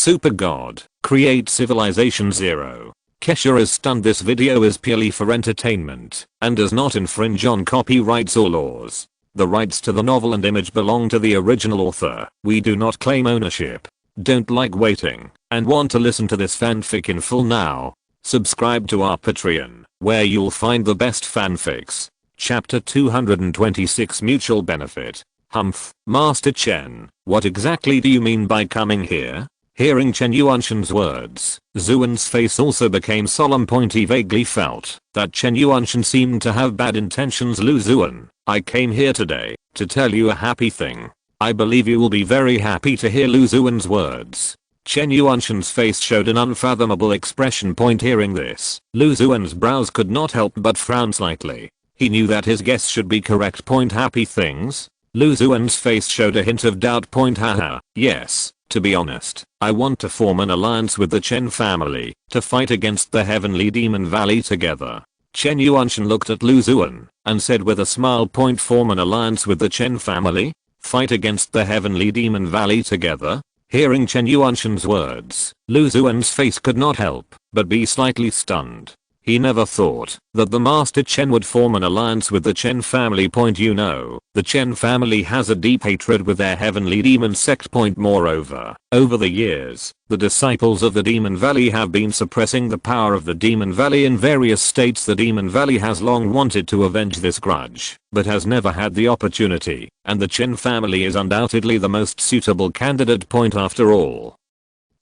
Supergod, create Civilization 0. Kesha is stunned. This video is purely for entertainment and does not infringe on copyrights or laws. The rights to the novel and image belong to the original author. We do not claim ownership. Don't like waiting and want to listen to this fanfic in full now? Subscribe to our Patreon, where you'll find the best fanfics. Chapter 226 Mutual Benefit. Humph, Master Chen, what exactly do you mean by coming here? Hearing Chen Yuanshan's words, Xuan's face also became solemn. He vaguely felt that Chen Yuanshan seemed to have bad intentions. Lu Xuan, I came here today to tell you a happy thing. I believe you will be very happy to hear Lu Xuan's words. Chen Yuanshan's face showed an unfathomable expression. Hearing this, Lu Xuan's brows could not help but frown slightly. He knew that his guess should be correct. Happy things? Lu Xuan's face showed a hint of doubt. Haha, yes. To be honest, I want to form an alliance with the Chen family to fight against the Heavenly Demon Valley together. Chen Yuanshan looked at Lu Xuan and said with a smile. Form an alliance with the Chen family? Fight against the Heavenly Demon Valley together? Hearing Chen Yuanshan's words, Lu Xuan's face could not help but be slightly stunned. He never thought that the Master Chen would form an alliance with the Chen family. You know, the Chen family has a deep hatred with their Heavenly Demon sect. Moreover, over the years, the disciples of the Demon Valley have been suppressing the power of the Demon Valley in various states. The Demon Valley has long wanted to avenge this grudge, but has never had the opportunity, and the Chen family is undoubtedly the most suitable candidate. After all,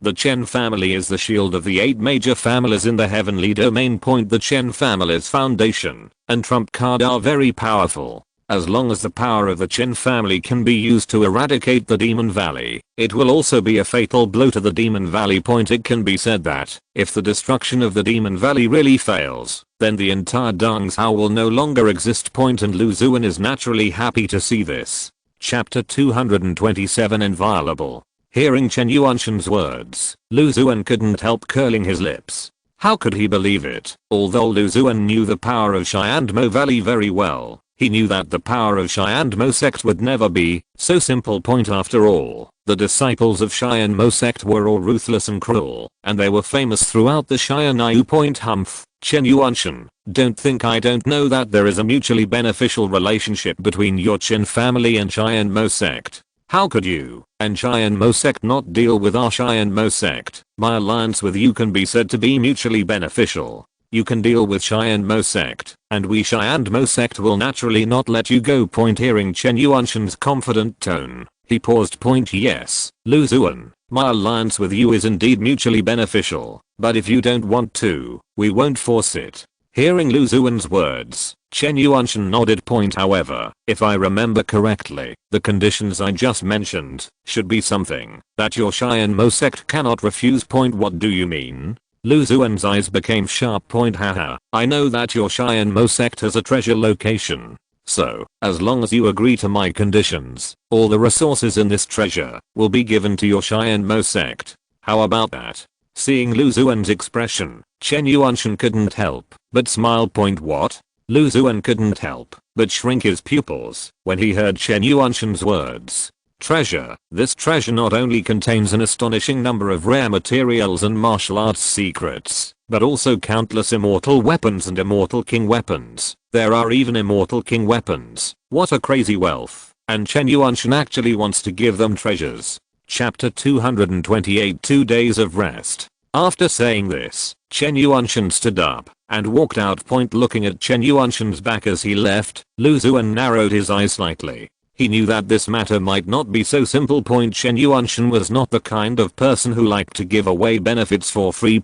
the Chen family is the shield of the 8 major families in the heavenly domain. The Chen family's foundation and trump card are very powerful. As long as the power of the Chen family can be used to eradicate the Demon Valley, it will also be a fatal blow to the Demon Valley. It can be said that if the destruction of the Demon Valley really fails, then the entire Dongzhou will no longer exist. And Lu Xuan is naturally happy to see this. Chapter 227 Inviolable. Hearing Chen Yuanshan's words, Lu Xuan couldn't help curling his lips. How could he believe it? Although Lu Xuan knew the power of Xianmo Valley very well, he knew that the power of Xianmo sect would never be so simple. After all, the disciples of Xianmo sect were all ruthless and cruel, and they were famous throughout the Xianyu. Humph, Chen Yuanshan, don't think I don't know that there is a mutually beneficial relationship between your Chen family and Xianmo sect. How could you and Xianmo sect not deal with our Xianmo sect? My alliance with you can be said to be mutually beneficial. You can deal with Xianmo sect, and we Xianmo sect will naturally not let you go. Hearing Chen Yuanshan's confident tone, he paused. Yes, Lu Xuan, my alliance with you is indeed mutually beneficial, but if you don't want to, we won't force it. Hearing Lu Xuan's words, Chen Yuanshan nodded. However, if I remember correctly, the conditions I just mentioned should be something that your Xianmo sect cannot refuse. What do you mean? Lu Xuan's eyes became sharp. Haha, I know that your Xianmo sect has a treasure location. So, as long as you agree to my conditions, all the resources in this treasure will be given to your Xianmo sect. How about that? Seeing Lu Xuan's expression, Chen Yuanshan couldn't help but smile. What? Lu Xuan couldn't help but shrink his pupils when he heard Chen Yuanshan's words. Treasure. This treasure not only contains an astonishing number of rare materials and martial arts secrets, but also countless immortal weapons and immortal king weapons. There are even immortal king weapons. What a crazy wealth. And Chen Yuanshan actually wants to give them treasures. Chapter 228 2 Days of Rest. After saying this, Chen Yuanshan stood up and walked out. Looking at Chen Yuanshan's back as he left, Lu Xuan narrowed his eyes slightly. He knew that this matter might not be so simple. Chen Yuanshan was not the kind of person who liked to give away benefits for free.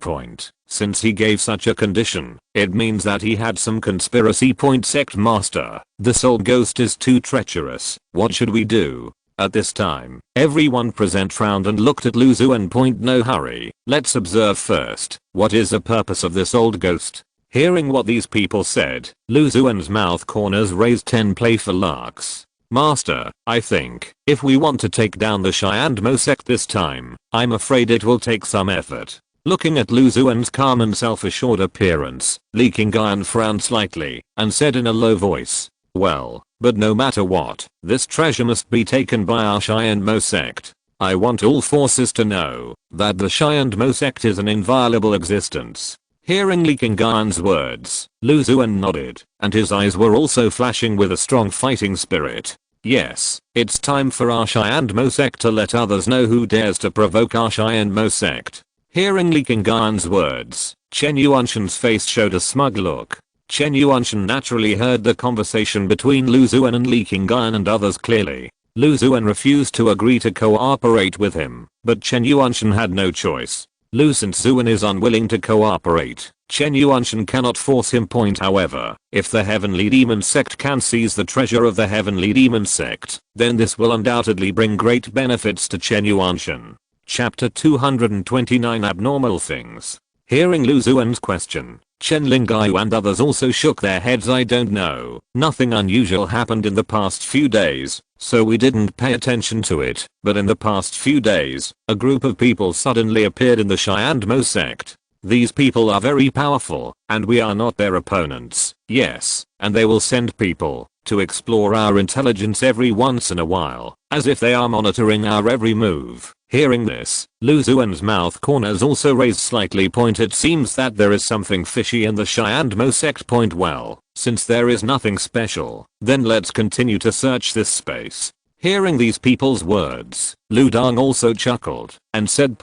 Since he gave such a condition, it means that he had some conspiracy. Sect Master, this old ghost is too treacherous. What should we do? At this time, everyone present frowned and looked at Lu Xuan. No hurry, let's observe first. What is the purpose of this old ghost? Hearing what these people said, Lu Xuan's mouth corners raised 10 playful larks. Master, I think, if we want to take down the Xianmo sect this time, I'm afraid it will take some effort. Looking at Lu Xuan's calm and self-assured appearance, Li Qingyan frowned slightly and said in a low voice, well, but no matter what, this treasure must be taken by our Xianmo sect. I want all forces to know that the Mo sect is an inviolable existence. Hearing Li Qinggan's words, Lu Xuan nodded, and his eyes were also flashing with a strong fighting spirit. Yes, it's time for our Mo sect to let others know who dares to provoke our Mo sect. Hearing Li Qinggan's words, Chen Yuanshan's face showed a smug look. Chen Yuanshan naturally heard the conversation between Lu Xuan and Li Qinggan and others clearly. Lu Xuan refused to agree to cooperate with him, but Chen Yuanshan had no choice. Since Xuan is unwilling to cooperate, Chen Yuanshan cannot force him. However, if the Heavenly Demon Sect can seize the treasure of the Heavenly Demon Sect, then this will undoubtedly bring great benefits to Chen Yuanshan. Chapter 229 Abnormal Things. Hearing Lu Xuan's question, Chen Lingyu and others also shook their heads. I don't know. Nothing unusual happened in the past few days, so we didn't pay attention to it. But in the past few days, a group of people suddenly appeared in the Mo sect. These people are very powerful, and we are not their opponents. Yes, and they will send people to explore our intelligence every once in a while, as if they are monitoring our every move. Hearing this, Lu Xuan's mouth corners also raised slightly. It seems that there is something fishy in the Mo sect. Well, since there is nothing special, then let's continue to search this space. Hearing these people's words, Lu Dong also chuckled and said,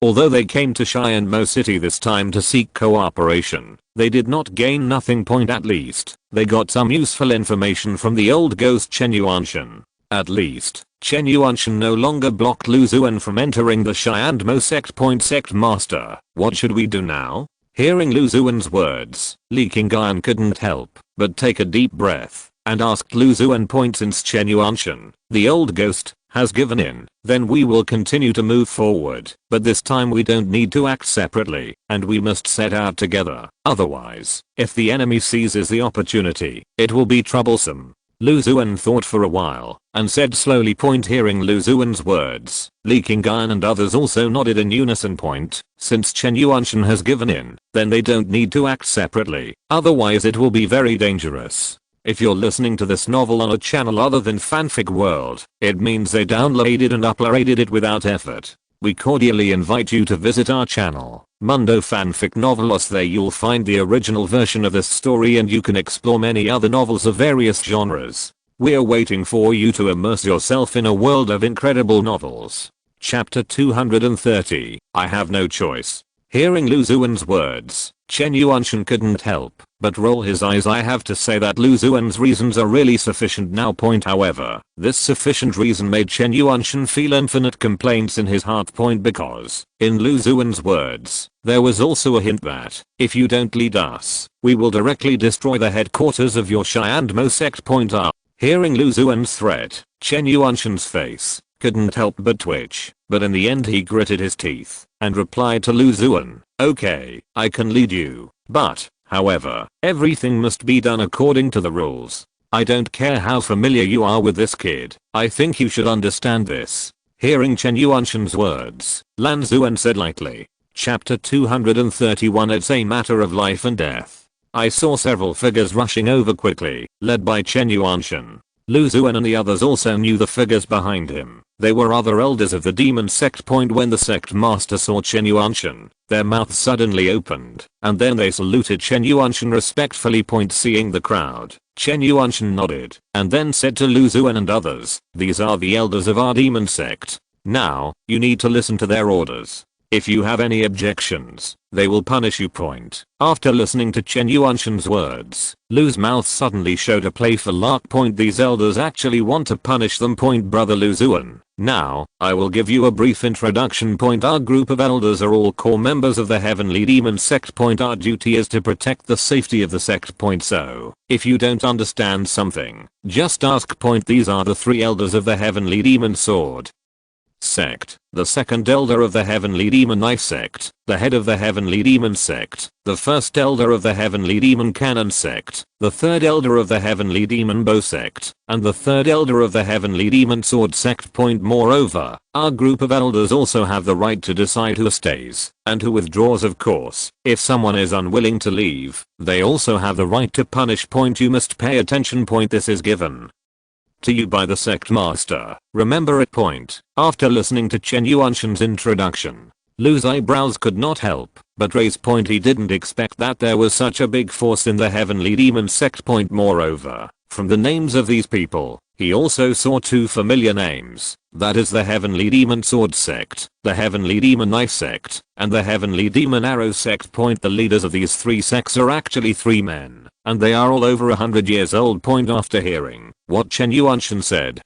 although they came to Mo City this time to seek cooperation, they did not gain nothing. At least, they got some useful information from the old ghost Chen Yuanshan. At least, Chen Yuanshan no longer blocked Lu Xuan from entering the Mo sect. Sect Master, what should we do now? Hearing Lu Xuan's words, Li Qinggan couldn't help but take a deep breath and asked Lu Xuan. Since Chen Yuanshan, the old ghost, has given in, then we will continue to move forward, but this time we don't need to act separately, and we must set out together. Otherwise, if the enemy seizes the opportunity, it will be troublesome. Lu Xuan thought for a while and said slowly. Hearing Lu Xuan's words, Li Qinggan and others also nodded in unison. Since Chen Yuanshan has given in, then they don't need to act separately, otherwise it will be very dangerous. If you're listening to this novel on a channel other than Fanfic World, it means they downloaded and uploaded it without effort. We cordially invite you to visit our channel, Mundo Fanfic Novelos. There you'll find the original version of this story and you can explore many other novels of various genres. We're waiting for you to immerse yourself in a world of incredible novels. Chapter 230, I have no choice. Hearing Lu Xuan's words, Chen Yuanshan couldn't help but roll his eyes. I have to say that Lu Xuan's reasons are really sufficient now. However, this sufficient reason made Chen Yuanshan feel infinite complaints in his heart. Because, in Lu Xuan's words, there was also a hint that, if you don't lead us, we will directly destroy the headquarters of your Mo sect. Hearing Lu Xuan's threat, Chen Yuanshan's face couldn't help but twitch, but in the end he gritted his teeth and replied to Lu Xuan, okay, I can lead you, but, however, everything must be done according to the rules. I don't care how familiar you are with this kid, I think you should understand this. Hearing Chen Yuanshan's words, Lan Xuan said lightly, Chapter 231 It's a matter of life and death. I saw several figures rushing over quickly, led by Chen Yuanshan. Lu Xuan and the others also knew the figures behind him. They were other elders of the demon sect. When the sect master saw Chen Yuanshan, their mouths suddenly opened, and then they saluted Chen Yuanshan respectfully. Seeing the crowd, Chen Yuanshan nodded, and then said to Lu Xuan and others, these are the elders of our demon sect. Now, you need to listen to their orders. If you have any objections, they will punish you. After listening to Chen Yuanshan's words, Lu's mouth suddenly showed a playful laugh. These elders actually want to punish them. Brother Lu Xuan, now, I will give you a brief introduction. Our group of elders are all core members of the Heavenly Demon Sect. Our duty is to protect the safety of the sect. So, if you don't understand something, just ask. These are the three elders of the Heavenly Demon Sword Sect, the second elder of the Heavenly Demon Knife Sect, the head of the Heavenly Demon Sect, the first elder of the Heavenly Demon Cannon Sect, the third elder of the Heavenly Demon Bow Sect, and the third elder of the Heavenly Demon Sword Sect. Moreover, our group of elders also have the right to decide who stays and who withdraws. Of course, if someone is unwilling to leave, they also have the right to punish. You must pay attention. This is given to you by the sect master. Remember it point. After listening to Chen Yuanshan's introduction, Lu's eyebrows could not help but raise point. He didn't expect that there was such a big force in the heavenly demon sect point. Moreover, from the names of these people, he also saw two familiar names, that is the Heavenly Demon Sword Sect, the Heavenly Demon Knife Sect, and the Heavenly Demon Arrow Sect. Point. The leaders of these three sects are actually three men, and they are all over 100 years old. Point. After hearing what Chen Yuanshan said,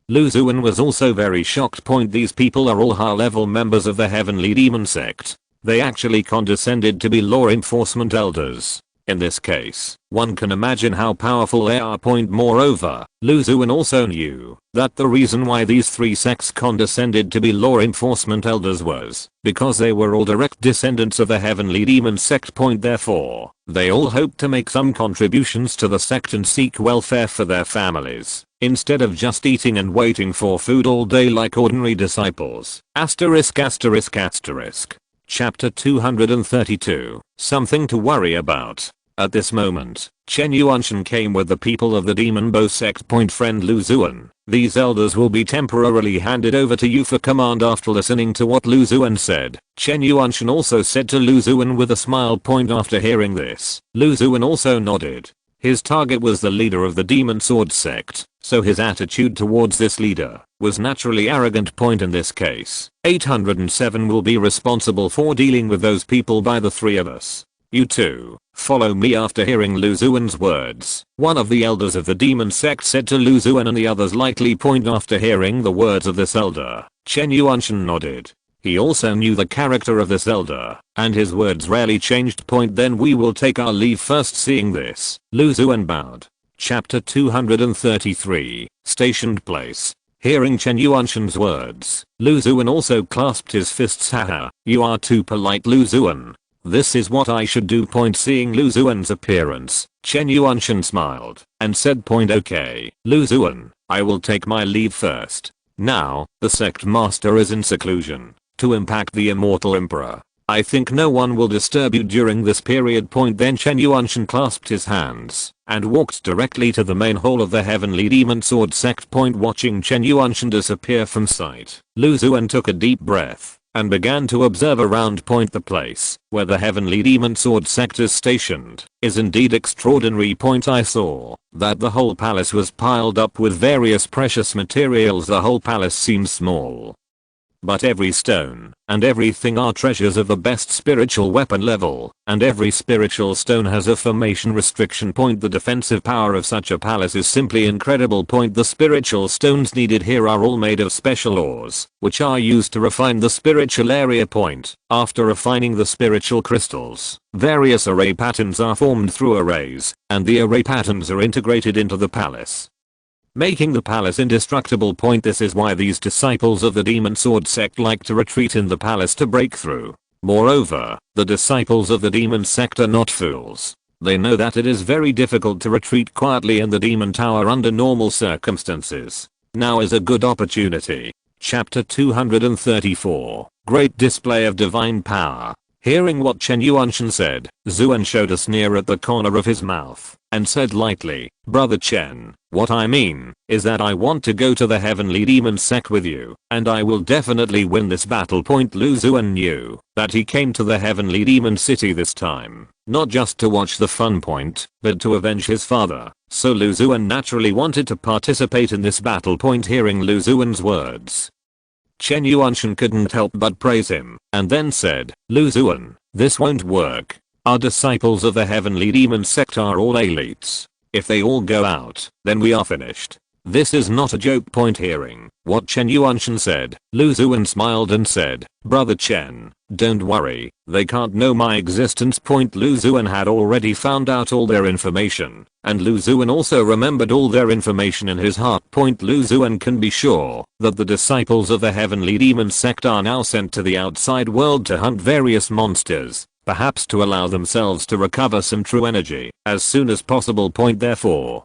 Lu Xuan was also very shocked. Point. These people are all high-level members of the Heavenly Demon Sect. They actually condescended to be law enforcement elders. In this case, one can imagine how powerful they are. Point. Moreover, Lu Xuan also knew that the reason why these three sects condescended to be law enforcement elders was because they were all direct descendants of the Heavenly Demon Sect. Point. Therefore, they all hoped to make some contributions to the sect and seek welfare for their families, instead of just eating and waiting for food all day like ordinary disciples. *****. Chapter 232. Something to worry about. At this moment, Chen Yuanshan came with the people of the Demon Bow Sect. Point. Friend Lu Xuan, these elders will be temporarily handed over to you for command. After listening to what Lu Xuan said, Chen Yuanshan also said to Lu Xuan with a smile. Point. After hearing this, Lu Xuan also nodded. His target was the leader of the Demon Sword Sect, so his attitude towards this leader was naturally arrogant. Point. In this case, 807 will be responsible for dealing with those people by the three of us. You two, follow me. After hearing Lu Xuan's words, one of the elders of the demon sect said to Lu Xuan and the others likely. Point. After hearing the words of this elder, Chen Yuanshan nodded. He also knew the character of this elder, and his words rarely changed. Point. Then we will take our leave first. Seeing this, Lu Xuan bowed. Chapter 233. Stationed place. Hearing Chen Yuanshan's words, Lu Xuan also clasped his fists. Haha, you are too polite, Lu Xuan. This is what I should do. Point. Seeing Lu Xuan's appearance, Chen Yuanshan smiled and said. Point. Okay, Lu Xuan, I will take my leave first. Now, the sect master is in seclusion to impact the immortal emperor. I think no one will disturb you during this period. Point. Then Chen Yuanshan clasped his hands and walked directly to the main hall of the Heavenly Demon Sword Sect. Point. Watching Chen Yuanshan disappear from sight, Lu Xuan took a deep breath and began to observe around. Point. The place where the Heavenly Demon Sword Sect is stationed is indeed extraordinary. Point. I saw that the whole palace was piled up with various precious materials. The whole palace seems small, but every stone and everything are treasures of the best spiritual weapon level, and every spiritual stone has a formation restriction. Point. The defensive power of such a palace is simply incredible. Point. The spiritual stones needed here are all made of special ores, which are used to refine the spiritual area. Point. After refining the spiritual crystals, various array patterns are formed through arrays, and the array patterns are integrated into the palace, making the palace indestructible. Point. This is why these disciples of the Demon Sword Sect like to retreat in the palace to break through. Moreover, the disciples of the Demon Sect are not fools. They know that it is very difficult to retreat quietly in the Demon Tower under normal circumstances. Now is a good opportunity. Chapter 234. Great display of divine power. Hearing what Chen Yuanshan said, Xuan showed a sneer at the corner of his mouth and said lightly, Brother Chen, what I mean is that I want to go to the Heavenly Demon Sect with you, and I will definitely win this battle. Point. Lu Xuan knew that he came to the Heavenly Demon City this time, not just to watch the fun. Point, but to avenge his father, so Lu Xuan naturally wanted to participate in this battle. Point. Hearing Lu Xuan's words, Chen Yuanshan couldn't help but praise him, and then said, Lu Xuan, this won't work. Our disciples of the Heavenly Demon Sect are all elites. If they all go out, then we are finished. This is not a joke. Point. Hearing what Chen Yuanshan said, Lu Xuan smiled and said, Brother Chen, don't worry, they can't know my existence. Point. Lu Xuan had already found out all their information, and Lu Xuan also remembered all their information in his heart. Point. Lu Xuan can be sure that the disciples of the Heavenly Demon Sect are now sent to the outside world to hunt various monsters, perhaps to allow themselves to recover some true energy as soon as possible. Point. Therefore,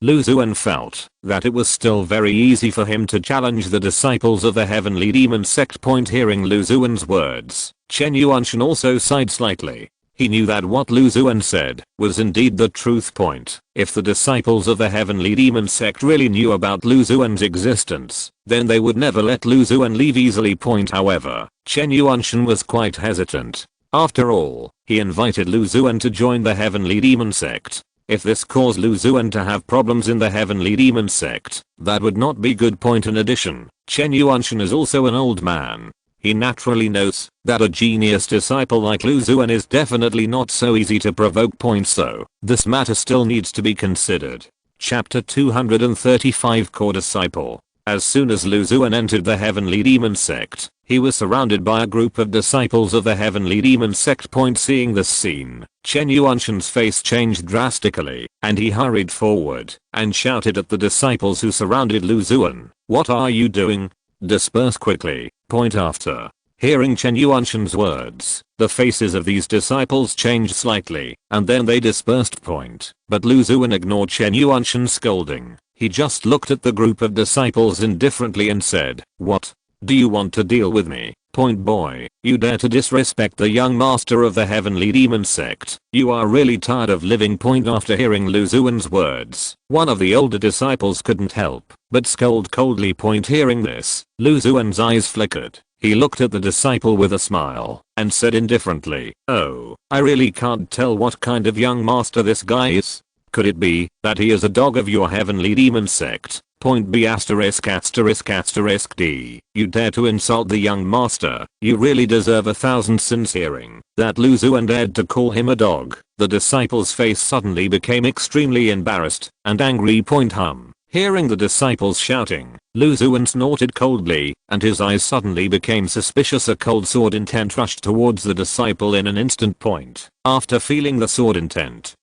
Lu Xuan felt that it was still very easy for him to challenge the disciples of the Heavenly Demon Sect. Point. Hearing Lu Xuan's words, Chen Yuanshan also sighed slightly. He knew that what Lu Xuan said was indeed the truth point. If the disciples of the Heavenly Demon sect really knew about Lu Xuan's existence, then they would never let Lu Xuan leave easily. However, Chen Yuanshan was quite hesitant. After all, he invited Lu Xuan to join the Heavenly Demon sect. If this caused Lu Xuan to have problems in the Heavenly Demon sect, that would not be good. In addition, Chen Yuanshan is also an old man. He naturally knows that a genius disciple like Lu Xuan is definitely not so easy to provoke. So, this matter still needs to be considered. Chapter 235 Core Disciple. As soon as Lu Xuan entered the Heavenly Demon sect, he was surrounded by a group of disciples of the Heavenly Demon sect. Seeing this scene, Chen Yuanshan's face changed drastically, and he hurried forward and shouted at the disciples who surrounded Lu Xuan, "What are you doing? Disperse quickly." After hearing Chen Yuanshan's words, the faces of these disciples changed slightly, and then they dispersed. But Lu Xuan ignored Chen Yuanshan's scolding. He just looked at the group of disciples indifferently and said, "What? Do you want to deal with me? Boy, you dare to disrespect the young master of the Heavenly Demon sect. You are really tired of living." After hearing Lu Xuan's words, one of the older disciples couldn't help but scold coldly. Hearing this, Lu Xuan's eyes flickered. He looked at the disciple with a smile and said indifferently, "Oh, I really can't tell what kind of young master this guy is. Could it be that he is a dog of your Heavenly Demon sect? B********D. You dare to insult the young master. You really deserve 1,000 sins." Hearing that Lu Xuan dared to call him a dog, the disciple's face suddenly became extremely embarrassed and angry. Hearing the disciples shouting, Lu Xuan snorted coldly, and his eyes suddenly became suspicious. A cold sword intent rushed towards the disciple in an instant. After feeling the sword intent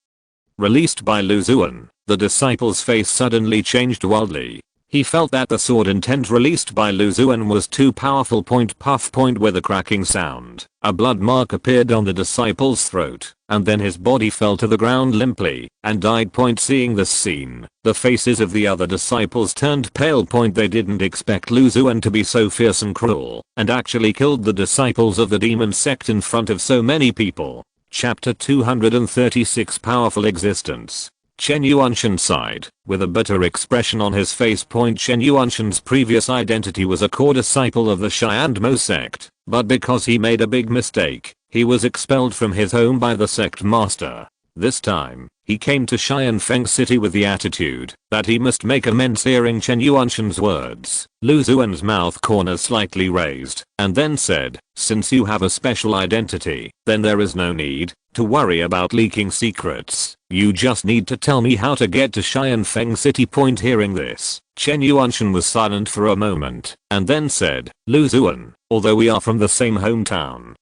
released by Lu Xuan, the disciple's face suddenly changed wildly. He felt that the sword intent released by Lu Xuan was too powerful. Puff. With a cracking sound, a blood mark appeared on the disciple's throat, and then his body fell to the ground limply and died. Seeing this scene, the faces of the other disciples turned pale. They didn't expect Lu Xuan to be so fierce and cruel, and actually killed the disciples of the demon sect in front of so many people. Chapter 236 Powerful Existence. Chen Yuanshan sighed, with a bitter expression on his face. Chen Yuanshan's previous identity was a core disciple of the Shyandmo sect, but because he made a big mistake, he was expelled from his home by the sect master. This time, he came to Xianfeng City with the attitude that he must make amends. Hearing Chen Yuanshan's words, Lu Xuan's mouth corners slightly raised, and then said, "Since you have a special identity, then there is no need to worry about leaking secrets. You just need to tell me how to get to Xianfeng City." Hearing this, Chen Yuanshan was silent for a moment, and then said, "Lu Xuan, although we are from the same hometown,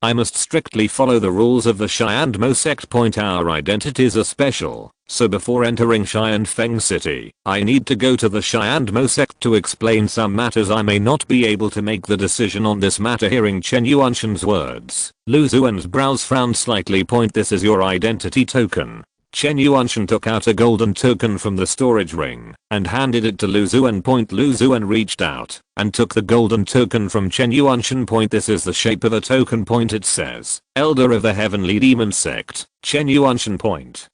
I must strictly follow the rules of the Xiandmo sect. Our identities are special, so before entering Xianfeng City, I need to go to the Xiandmo sect to explain some matters. I may not be able to make the decision on this matter." Hearing Chen Yuanshan's words, Lu Xuan's brows frowned slightly. "This is your identity token." Chen Yuanshan took out a golden token from the storage ring and handed it to Lu Xuan. Lu Xuan reached out and took the golden token from Chen Yuanshan. This is the shape of a token. It says, "Elder of the Heavenly Demon Sect, Chen Yuanshan."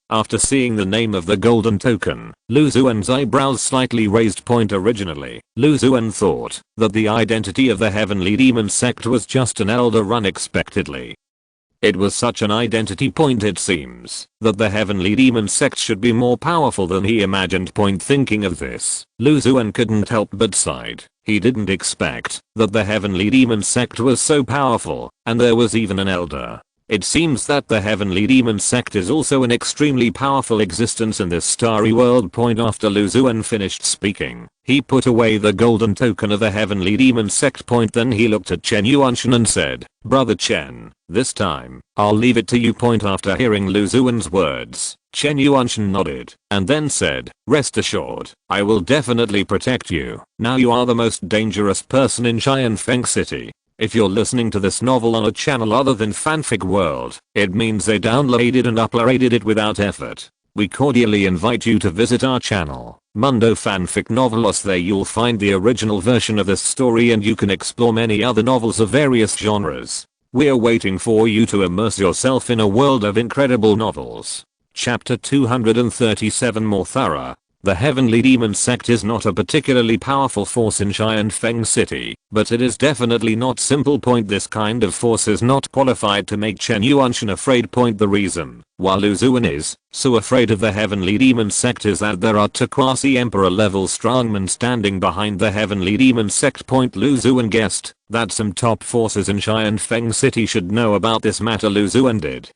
After seeing the name of the golden token, Lu Xuan's eyebrows slightly raised. Originally, Lu Xuan thought that the identity of the Heavenly Demon Sect was just an elder. Unexpectedly, it was such an identity. It seems that the Heavenly Demon Sect should be more powerful than he imagined. Thinking of this, Lu Xuan couldn't help but sighed. He didn't expect that the Heavenly Demon Sect was so powerful, and there was even an elder. It seems that the Heavenly Demon Sect is also an extremely powerful existence in this starry world. After Lu Xuan finished speaking, he put away the golden token of the Heavenly Demon Sect. Then he looked at Chen Yuanshan and said, "Brother Chen, this time, I'll leave it to you." After hearing Lu Xuan's words, Chen Yuanshan nodded, and then said, "Rest assured, I will definitely protect you. Now you are the most dangerous person in Xianfeng City. If you're listening to this novel on a channel other than Fanfic World, it means they downloaded and uploaded it without effort. We cordially invite you to visit our channel, Mundo Fanfic Novelos. There you'll find the original version of this story, and you can explore many other novels of various genres. We're waiting for you to immerse yourself in a world of incredible novels. Chapter 237 More thorough. The Heavenly Demon Sect is not a particularly powerful force in Xianfeng City, but it is definitely not simple. This kind of force is not qualified to make Chen Yuanshan afraid. The reason why Lu Xuan is so afraid of the Heavenly Demon Sect is that there are two quasi-emperor level strongmen standing behind the Heavenly Demon Sect. Lu Xuan guessed that some top forces in Xianfeng City should know about this matter. Lu Xuan did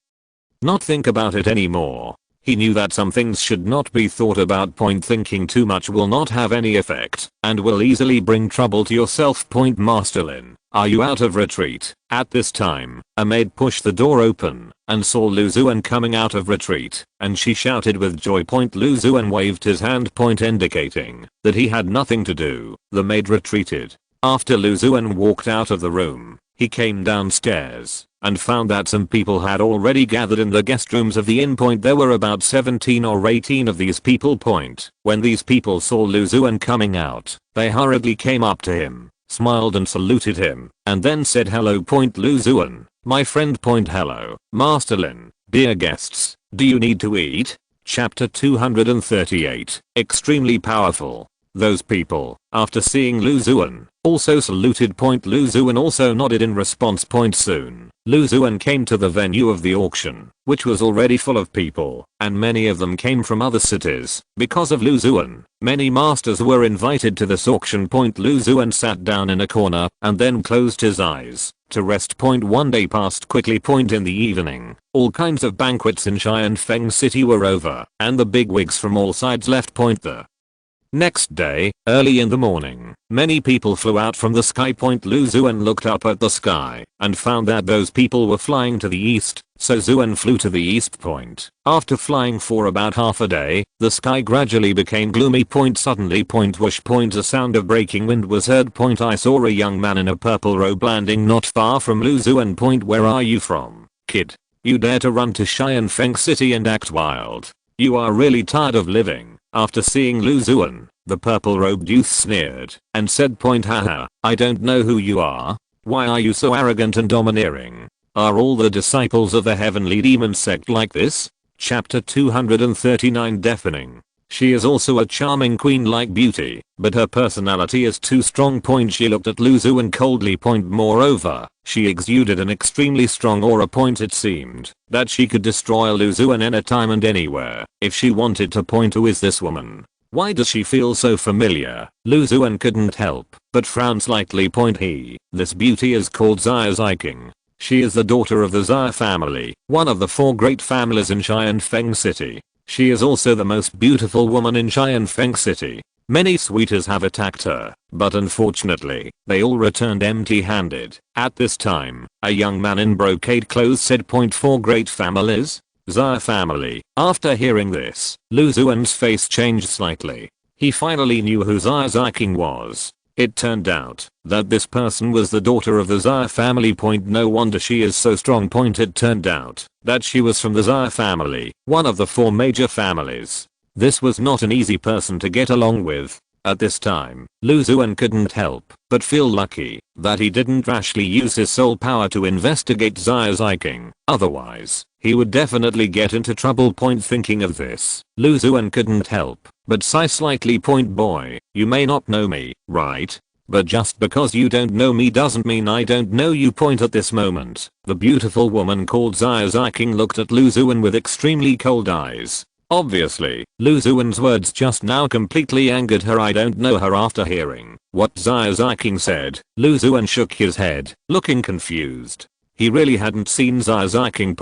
not think about it anymore. He knew that some things should not be thought about. Thinking too much will not have any effect and will easily bring trouble to yourself. Master Lin, are you out of retreat? At this time, a maid pushed the door open and saw Lu Xuan coming out of retreat, and she shouted with joy. Lu Xuan waved his hand, indicating that he had nothing to do. The maid retreated. After Lu Xuan walked out of the room, he came downstairs and found that some people had already gathered in the guest rooms of the inn. There were about 17 or 18 of these people. When these people saw Lu Xuan coming out, they hurriedly came up to him, smiled and saluted him, and then said hello. Lu Xuan, my friend. Hello, Master Lin, dear guests, do you need to eat? Chapter 238, Extremely Powerful. Those people, after seeing Lu Xuan, also saluted. Lu Xuan also nodded in response. Soon, Lu Xuan came to the venue of the auction, which was already full of people, and many of them came from other cities. Because of Lu Xuan, many masters were invited to this auction. Lu Xuan sat down in a corner and then closed his eyes to rest. One day passed quickly. In the evening, all kinds of banquets in Xianfeng City were over, and the bigwigs from all sides left. The next day, early in the morning, many people flew out from the sky. Lu Xuan looked up at the sky and found that those people were flying to the east, so Xuan flew to the east. After flying for about half a day, the sky gradually became gloomy. Suddenly, whoosh, a sound of breaking wind was heard. I saw a young man in a purple robe landing not far from Lu Xuan. Where are you from, kid? You dare to run to Xianfeng City and act wild? You are really tired of living. After seeing Lu Xuan, the purple-robed youth sneered and said, haha, I don't know who you are. Why are you so arrogant and domineering? Are all the disciples of the Heavenly Demon Sect like this? Chapter 239 Deafening. She is also a charming queen-like beauty, but her personality is too strong. She looked at Lu Xuan coldly. Moreover, she exuded an extremely strong aura. It seemed that she could destroy Lu Xuan anytime and anywhere if she wanted to. Who is this woman? Why does she feel so familiar? Lu Xuan couldn't help but frown slightly. This beauty is called Xia King. She is the daughter of the Xia family, one of the 4 great families in Xianfeng City. She is also the most beautiful woman in Xianfeng City. Many suitors have attacked her, but unfortunately, they all returned empty-handed. At this time, a young man in brocade clothes said. 4 great families? Xia family. After hearing this, Lu Xuan's face changed slightly. He finally knew who Xia King was. It turned out that this person was the daughter of the Xia family. No wonder she is so strong. It turned out that she was from the Xia family, one of the 4 major families. This was not an easy person to get along with. At this time, Lu Xuan couldn't help but feel lucky that he didn't rashly use his soul power to investigate Xia King. Otherwise, he would definitely get into trouble. Thinking of this, Lu Xuan couldn't help but sigh slightly. Boy, you may not know me, right? But just because you don't know me doesn't mean I don't know you. At this moment, the beautiful woman called Xia King looked at Lu Xuan with extremely cold eyes. Obviously, Lu Xuan's words just now completely angered her. I don't know her. After hearing what Xia King said, Lu Xuan shook his head, looking confused. He really hadn't seen Xia King.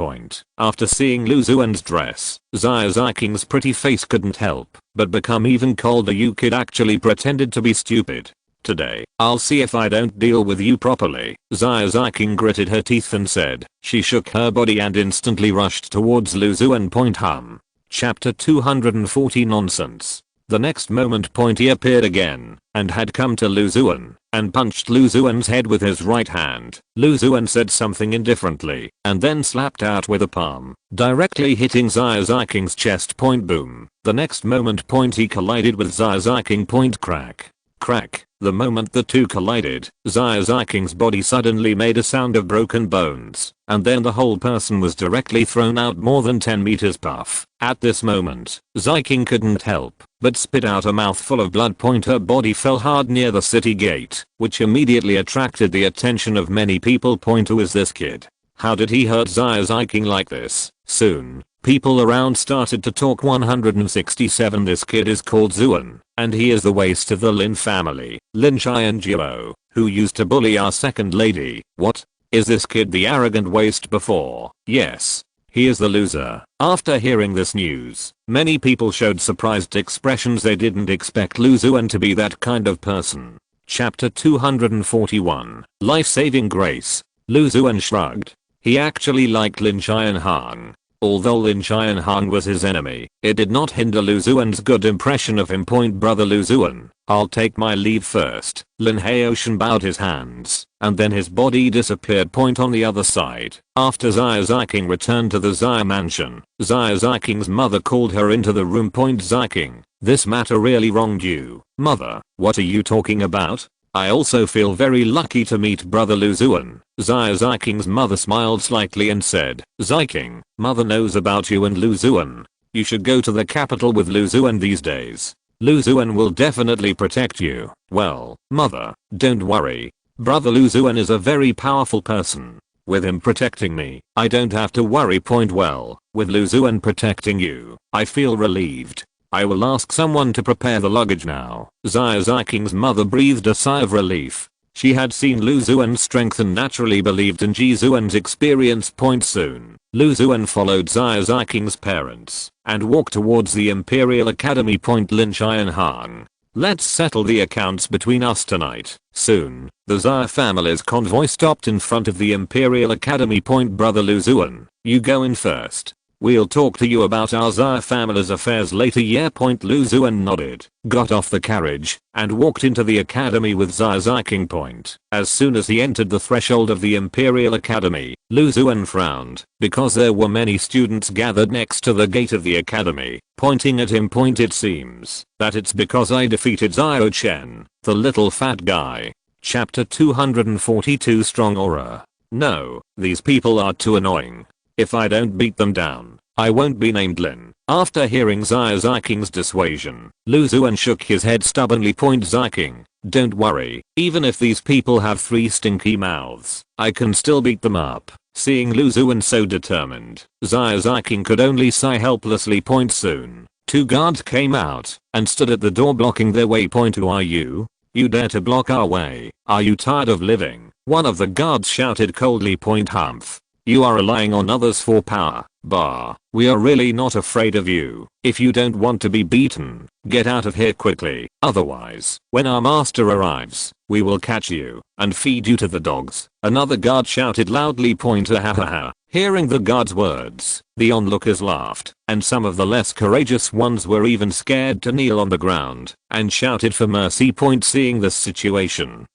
After seeing Lu Xuan's dress, Xia King's pretty face couldn't help but become even colder. You kid actually pretended to be stupid. Today, I'll see if I don't deal with you properly. Xia King gritted her teeth and said. She shook her body and instantly rushed towards Lu Xuan. Chapter 240 Nonsense. The next moment he appeared again and had come to Lu Xuan and punched Lu Xuan's head with his right hand. Lu Xuan said something indifferently and then slapped out with a palm, directly hitting Xia King's chest. Boom. The next moment he collided with Xia King. Crack. Crack. The moment the two collided, Ziking's body suddenly made a sound of broken bones, and then the whole person was directly thrown out more than 10 meters puff. At this moment, Ziking couldn't help but spit out a mouthful of blood. Her body fell hard near the city gate, which immediately attracted the attention of many people. Who is this kid? How did he hurt Ziking like this? Soon, people around started to talk. 167 This kid is called Xuan, and he is the waste of the Lin family, Lin Xian duo, who used to bully our second lady. What? Is this kid the arrogant waste before? Yes. He is the loser. After hearing this news, many people showed surprised expressions. They didn't expect Lu Xuan to be that kind of person. Chapter 241. Life-saving grace. Lu Xuan shrugged. He actually liked Lin Xianhang. Although Lin Xianhang was his enemy, it did not hinder Lu Xuan's good impression of him. Brother Lu Xuan, I'll take my leave first. Lin Haoshan bowed his hands, and then his body disappeared. On the other side, after Ziking returned to the Zia mansion, Ziking's mother called her into the room. Ziking, this matter really wronged you. Mother, what are you talking about? I also feel very lucky to meet brother Lu Xuan. Ziking's mother smiled slightly and said, Ziking, mother knows about you and Lu Xuan. You should go to the capital with Lu Xuan these days. Lu Xuan will definitely protect you. Well, mother, don't worry. Brother Lu Xuan is a very powerful person. With him protecting me, I don't have to worry. Well, with Lu Xuan protecting you, I feel relieved. I will ask someone to prepare the luggage now. Ziking's mother breathed a sigh of relief. She had seen Lu Xuan's strength and naturally believed in Ji Xuan's experience. Soon, Lu Xuan followed Ziking's parents and walked towards the Imperial Academy. Lin Xianhang, let's settle the accounts between us tonight. Soon, the Zia family's convoy stopped in front of the Imperial Academy. Brother Lu Xuan, you go in first. We'll talk to you about our Zia family's affairs later. Yeah. Lu Xuan nodded, got off the carriage, and walked into the academy with Ziking. As soon as he entered the threshold of the Imperial Academy, Lu Xuan frowned, because there were many students gathered next to the gate of the academy, pointing at him. It seems that it's because I defeated Zio Chen, the little fat guy. Chapter 242 Strong Aura. No, these people are too annoying. If I don't beat them down, I won't be named Lin. After hearing Ziking's dissuasion, Lu Xuan shook his head stubbornly. Ziking, don't worry, even if these people have 3 stinky mouths, I can still beat them up. Seeing Lu Xuan so determined, Ziking could only sigh helplessly. Soon, 2 guards came out and stood at the door blocking their way. Who are you? You dare to block our way? Are you tired of living? One of the guards shouted coldly. Humph. You are relying on others for power. Bah, we are really not afraid of you. If you don't want to be beaten, get out of here quickly. Otherwise, when our master arrives, we will catch you and feed you to the dogs. Another guard shouted loudly. Ha. Hearing the guard's words, the onlookers laughed, and some of the less courageous ones were even scared to kneel on the ground and shouted for mercy. Seeing this situation,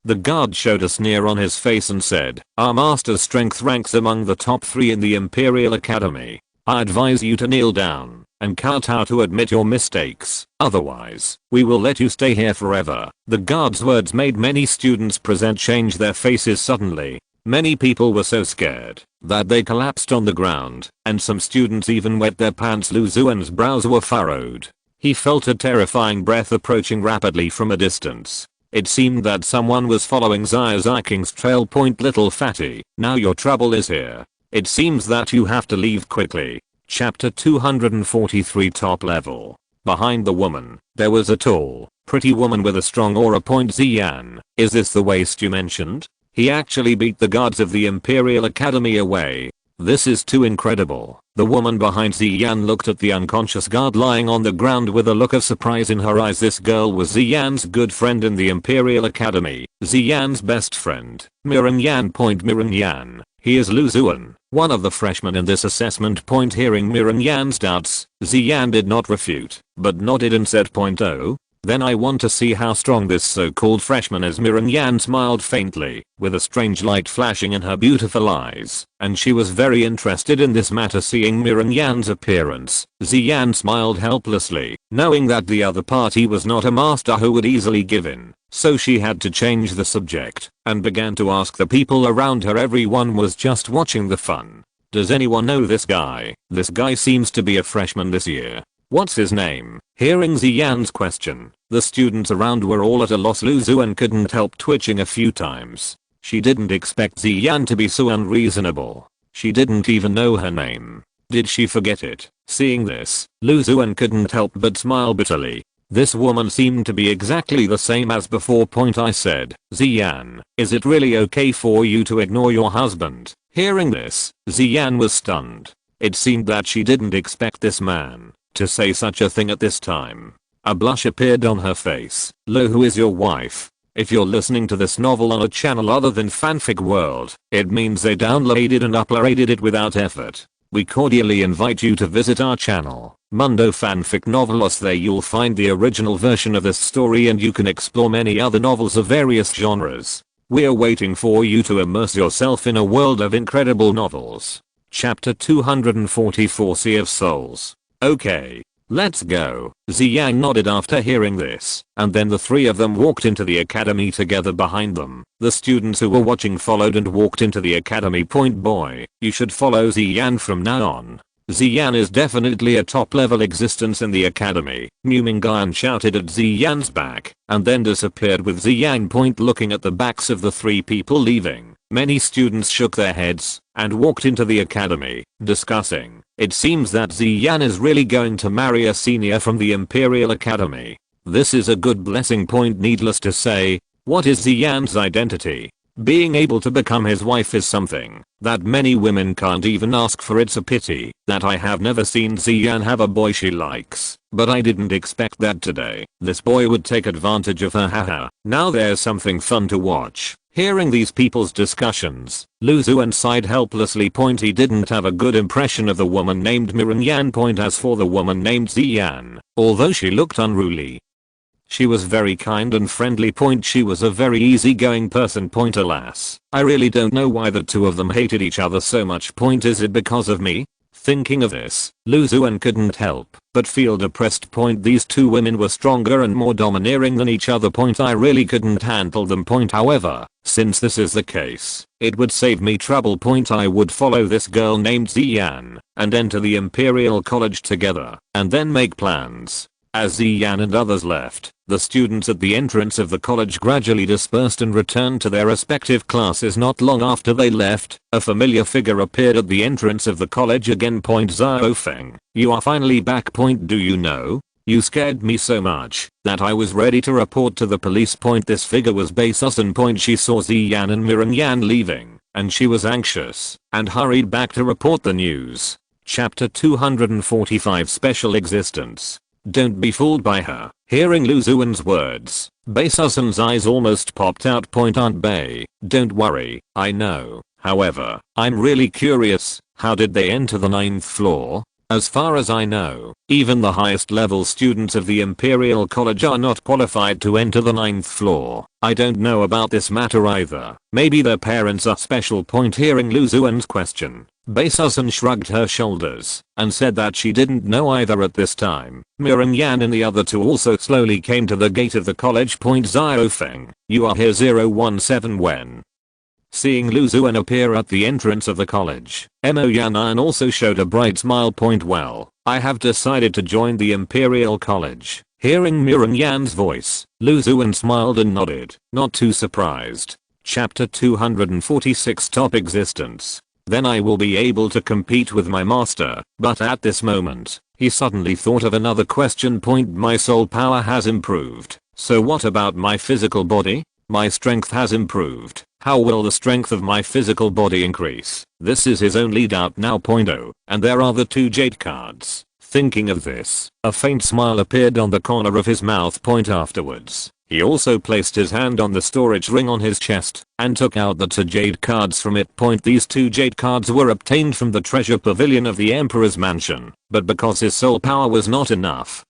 the guard showed a sneer on his face and said, our master's strength ranks among the top 3 in the Imperial Academy. I advise you to kneel down and kowtow to admit your mistakes. Otherwise, we will let you stay here forever. The guard's words made many students present change their faces suddenly. Many people were so scared that they collapsed on the ground, and some students even wet their pants. Lu Xuan's brows were furrowed. He felt a terrifying breath approaching rapidly from a distance. It seemed that someone was following Ziking's trail. Little fatty, now your trouble is here. It seems that you have to leave quickly. Chapter 243 Top Level. Behind the woman, there was a tall, pretty woman with a strong aura. Ziyan, is this the waste you mentioned? He actually beat the guards of the Imperial Academy away. This is too incredible. The woman behind Ziyan looked at the unconscious guard lying on the ground with a look of surprise in her eyes. This girl was Ziyan's good friend in the Imperial Academy. Ziyan's best friend, Mirren Yan. Mirren Yan. He is Lu Xuan, one of the freshmen in this assessment. Hearing Mirren Yan's doubts, Ziyan did not refute, but nodded and said, Oh? Then I want to see how strong this so-called freshman is. Miran Yan smiled faintly, with a strange light flashing in her beautiful eyes, and she was very interested in this matter. Seeing Miran Yan's appearance, Ziyan smiled helplessly, knowing that the other party was not a master who would easily give in. So she had to change the subject, and began to ask the people around her. Everyone was just watching the fun. Does anyone know this guy? This guy seems to be a freshman this year. What's his name? Hearing Ziyan's question, the students around were all at a loss. Lu Xuan couldn't help twitching a few times. She didn't expect Ziyan to be so unreasonable. She didn't even know her name. Did she forget it? Seeing this, Lu Xuan couldn't help but smile bitterly. This woman seemed to be exactly the same as before. I said, Ziyan, is it really okay for you to ignore your husband? Hearing this, Ziyan was stunned. It seemed that she didn't expect this man to say such a thing at this time. A blush appeared on her face. Lu, who is your wife? If you're listening to this novel on a channel other than Fanfic World, it means they downloaded and uploaded it without effort. We cordially invite you to visit our channel, Mundo Fanfic Novelos. There you'll find the original version of this story and you can explore many other novels of various genres. We're waiting for you to immerse yourself in a world of incredible novels. Chapter 244, Sea of Souls. Okay, let's go. Ziyan nodded after hearing this, and then the three of them walked into the academy together. Behind them, the students who were watching followed and walked into the academy. Boy, you should follow Ziyan from now on. Ziyan is definitely a top-level existence in the academy. Numingan shouted at Ziyan's back, and then disappeared with Ziyan. Looking at the backs of the three people leaving, many students shook their heads and walked into the academy, discussing. It seems that Ziyan is really going to marry a senior from the Imperial Academy. This is a good blessing. Needless to say, what is Ziyan's identity? Being able to become his wife is something that many women can't even ask for. It's a pity that I have never seen Ziyan have a boy she likes, but I didn't expect that today this boy would take advantage of her. Haha. Now there's something fun to watch. Hearing these people's discussions, Lu Xuan sighed helplessly. He didn't have a good impression of the woman named Miran Yan. As for the woman named Ziyan, although she looked unruly, she was very kind and friendly. She was a very easygoing person. Alas, I really don't know why the two of them hated each other so much. Is it because of me? Thinking of this, Lu Xuan couldn't help but feel depressed. These two women were stronger and more domineering than each other. I really couldn't handle them. However, since this is the case, it would save me trouble. I would follow this girl named Ziyan and enter the Imperial College together, and then make plans. As Ziyan and others left, the students at the entrance of the college gradually dispersed and returned to their respective classes. Not long after they left, a familiar figure appeared at the entrance of the college again. Zhao Feng, you are finally back. Do you know? You scared me so much that I was ready to report to the police. This figure was Bei Susan. She saw Ziyan and Miran Yan leaving, and she was anxious and hurried back to report the news. Chapter 245, Special Existence. Don't be fooled by her. Hearing Lu Xuan's words, Bei Susan's eyes almost popped out. Aunt Bei, don't worry, I know. However, I'm really curious, how did they enter the 9th floor? As far as I know, even the highest level students of the Imperial College are not qualified to enter the 9th floor. I don't know about this matter either. Maybe their parents are special. Hearing Lu Xuan's question, Bei Susan shrugged her shoulders and said that she didn't know either at this time. Miran Yan and the other two also slowly came to the gate of the college. Zhao Feng, you are here 017 when? Seeing Lu Xuan appear at the entrance of the college, Mo Yanan also showed a bright smile. Well, I have decided to join the Imperial College. Hearing Miran Yan's voice, Lu Xuan smiled and nodded, not too surprised. Chapter 246, Top Existence. Then I will be able to compete with my master. But at this moment, he suddenly thought of another question. My soul power has improved. So what about my physical body? My strength has improved. How will the strength of my physical body increase? This is his only doubt now. Oh, and there are the 2 jade cards. Thinking of this, a faint smile appeared on the corner of his mouth. Afterwards, he also placed his hand on the storage ring on his chest and took out the 2 jade cards from it. These 2 jade cards were obtained from the treasure pavilion of the Emperor's mansion, but because his soul power was not enough,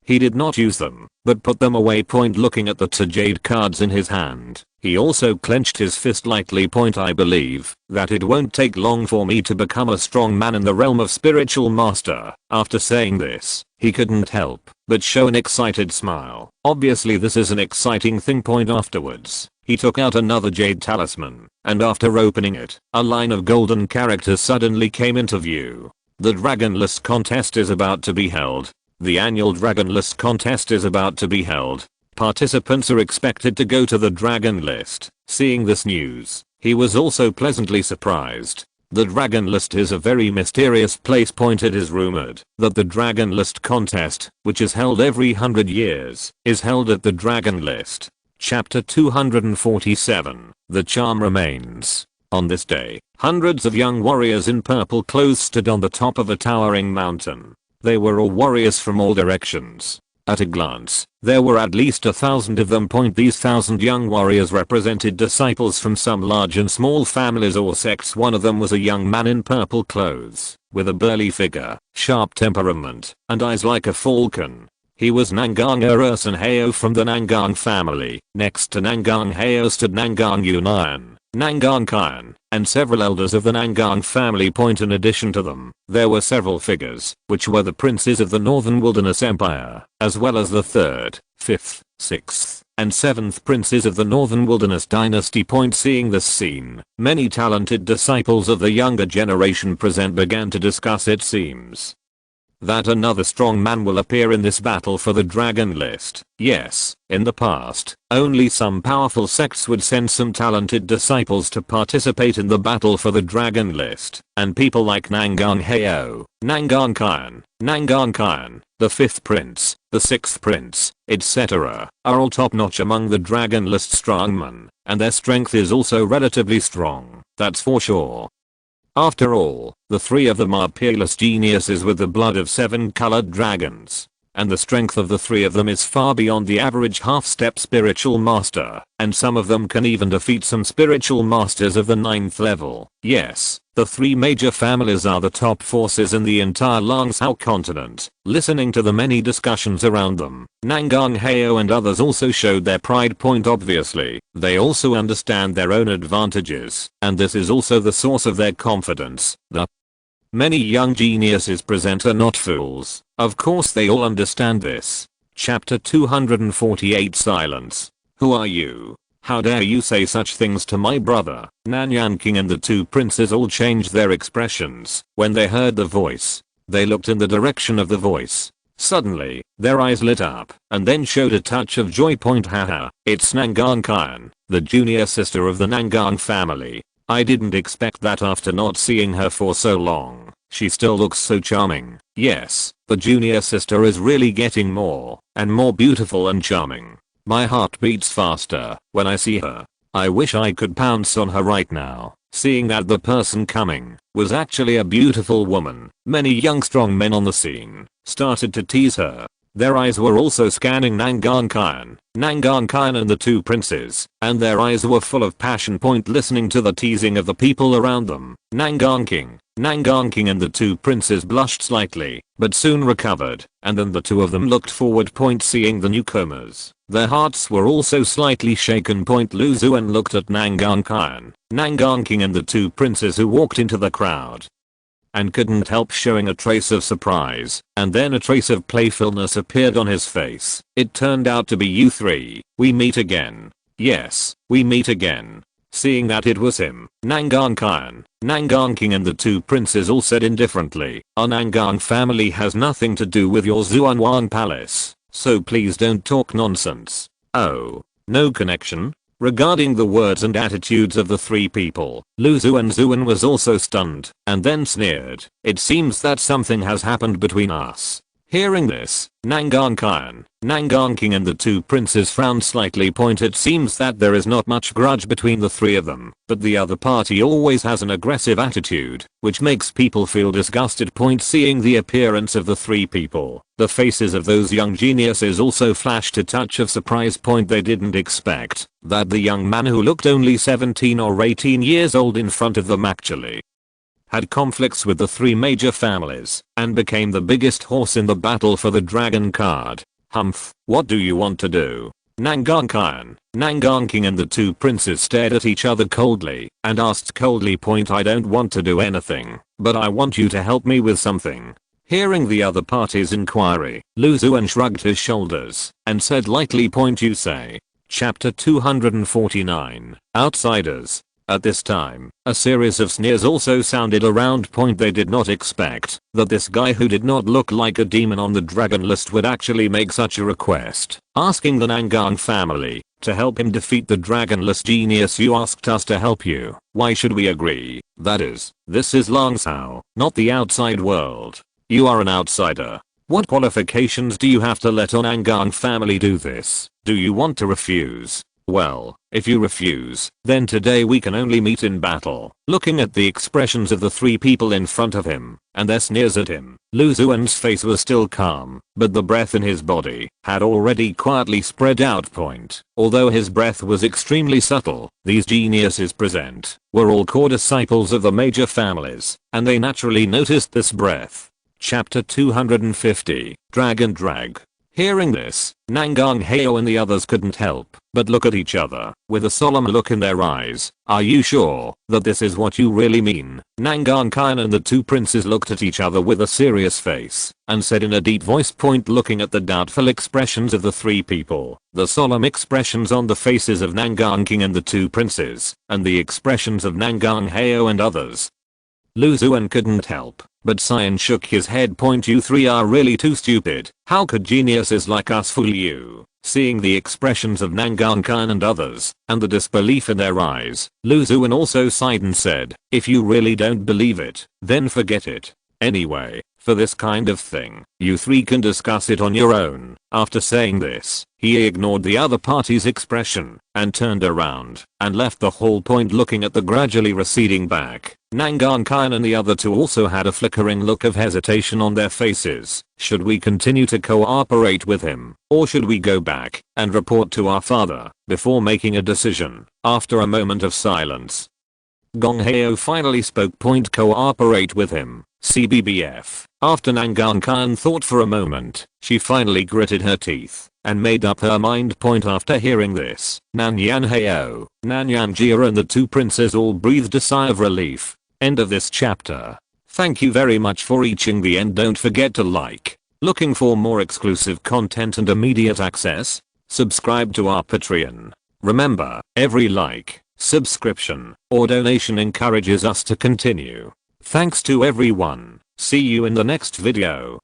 He did not use them, but put them away. Looking at the two jade cards in his hand, he also clenched his fist lightly. I believe that it won't take long for me to become a strong man in the realm of spiritual master. After saying this, he couldn't help but show an excited smile. Obviously this is an exciting thing. Afterwards, he took out another jade talisman, and after opening it, a line of golden characters suddenly came into view. The Dragon List contest is about to be held. The annual Dragon List contest is about to be held. Participants are expected to go to the Dragon List. Seeing this news, he was also pleasantly surprised. The Dragon List is a very mysterious place. It is rumored that the Dragon List contest, which is held every 100 years, is held at the Dragon List. Chapter 247. The Charm Remains. On this day, hundreds of young warriors in purple clothes stood on the top of a towering mountain. They were all warriors from all directions. At a glance, there were at least 1,000 of them. These 1,000 young warriors represented disciples from some large and small families or sects. One of them was a young man in purple clothes, with a burly figure, sharp temperament, and eyes like a falcon. He was Nangang Urson Heo from the Nangang family. Next to Nangang Heo stood Nangang Yunayan, Nangang Kyan, and several elders of the Nangang family. In addition to them, there were several figures, which were the princes of the Northern Wilderness Empire, as well as the 3rd, 5th, 6th, and 7th princes of the Northern Wilderness Dynasty. Seeing this scene, many talented disciples of the younger generation present began to discuss. It seems that another strong man will appear in this battle for the Dragon List. Yes, in the past, only some powerful sects would send some talented disciples to participate in the battle for the Dragon List, and people like Nangang Heo, Nangang Kyan, the 5th prince, the 6th prince, etc., are all top-notch among the Dragon List strongmen, and their strength is also relatively strong, that's for sure. After all, the 3 of them are peerless geniuses with the blood of 7 colored dragons. And the strength of the 3 of them is far beyond the average half-step spiritual master, and some of them can even defeat some spiritual masters of the 9th level. Yes, the 3 major families are the top forces in the entire Langsao continent. Listening to the many discussions around them, Nangang Heo and others also showed their pride. Obviously, they also understand their own advantages, and this is also the source of their confidence. The many young geniuses present are not fools. Of course they all understand this. Chapter 248. Silence. Who are you? How dare you say such things to my brother? Nanyang King and the 2 princes all changed their expressions when they heard the voice. They looked in the direction of the voice. Suddenly, their eyes lit up and then showed a touch of joy. Haha, it's Nangang Kyan, the junior sister of the Nangang family. I didn't expect that after not seeing her for so long. She still looks so charming. Yes, the junior sister is really getting more and more beautiful and charming. My heart beats faster when I see her. I wish I could pounce on her right now. Seeing that the person coming was actually a beautiful woman, many young strong men on the scene started to tease her. Their eyes were also scanning Nangang Kyan and the 2 princes, and their eyes were full of passion. Listening to the teasing of the people around them, Nangang King and the 2 princes blushed slightly, but soon recovered, and then the 2 of them looked forward. Seeing the newcomers, their hearts were also slightly shaken. Lu Xuan looked at Nangang King and the 2 princes who walked into the crowd, and couldn't help showing a trace of surprise, and then a trace of playfulness appeared on his face. It turned out to be you 3. We meet again. Yes, we meet again. Seeing that it was him, Nangang King and the 2 princes all said indifferently, our Nangang family has nothing to do with your Xuanwan palace, so please don't talk nonsense. Oh, no connection? Regarding the words and attitudes of the 3 people, Lu Xuan was also stunned, and then sneered. It seems that something has happened between us. Hearing this, Nangang King and the 2 princes frowned slightly. It seems that there is not much grudge between the 3 of them, but the other party always has an aggressive attitude, which makes people feel disgusted. Seeing the appearance of the 3 people, the faces of those young geniuses also flashed a touch of surprise. They didn't expect that the young man who looked only 17 or 18 years old in front of them actually had conflicts with the 3 major families, and became the biggest horse in the battle for the dragon card. Humph, what do you want to do? Nangang Khan, Nangang King and the two princes stared at each other coldly and asked coldly, I don't want to do anything, but I want you to help me with something. Hearing the other party's inquiry, Lu Xuan shrugged his shoulders and said lightly, you say. Chapter 249, Outsiders. At this time, a series of sneers also sounded around. They did not expect that this guy who did not look like a demon on the dragon list would actually make such a request, asking the Nangang family to help him defeat the dragon list genius. You asked us to help you, why should we agree? That is, this is Langsao, not the outside world. You are an outsider. What qualifications do you have to let an Nangang family do this? Do you want to refuse? Well, if you refuse, then today we can only meet in battle. Looking at the expressions of the three people in front of him, and their sneers at him, Lu Xuan's face was still calm, but the breath in his body had already quietly spread out. Although his breath was extremely subtle, these geniuses present were all core disciples of the major families, and they naturally noticed this breath. Chapter 250, Drag and Drag. Hearing this, Nangang Heo and the others couldn't help but look at each other with a solemn look in their eyes. Are you sure that this is what you really mean? Nangang Khan and the two princes looked at each other with a serious face and said in a deep voice, looking at the doubtful expressions of the three people, the solemn expressions on the faces of Nangang King and the two princes, and the expressions of Nangang Heo and others. Lu Xuan couldn't help but sigh and shook his head. You three are really too stupid. How could geniuses like us fool you? Seeing the expressions of Nangang Khan and others, and the disbelief in their eyes, Lu Xuan also sighed and said, if you really don't believe it, then forget it. Anyway, for this kind of thing, you three can discuss it on your own. After saying this, he ignored the other party's expression and turned around and left the hall. Looking at the gradually receding back, Nangang Khan and the other two also had a flickering look of hesitation on their faces. Should we continue to cooperate with him, or should we go back and report to our father before making a decision? After a moment of silence, Gong Heo finally spoke. Cooperate with him, CBBF. After Nangang Khan thought for a moment, she finally gritted her teeth and made up her mind. After hearing this, Nanyang Heo, Nanyang Jia and the two princes all breathed a sigh of relief. End of this chapter. Thank you very much for reaching the end. Don't forget to like. Looking for more exclusive content and immediate access? Subscribe to our Patreon. Remember, every like, subscription, or donation encourages us to continue. Thanks to everyone. See you in the next video.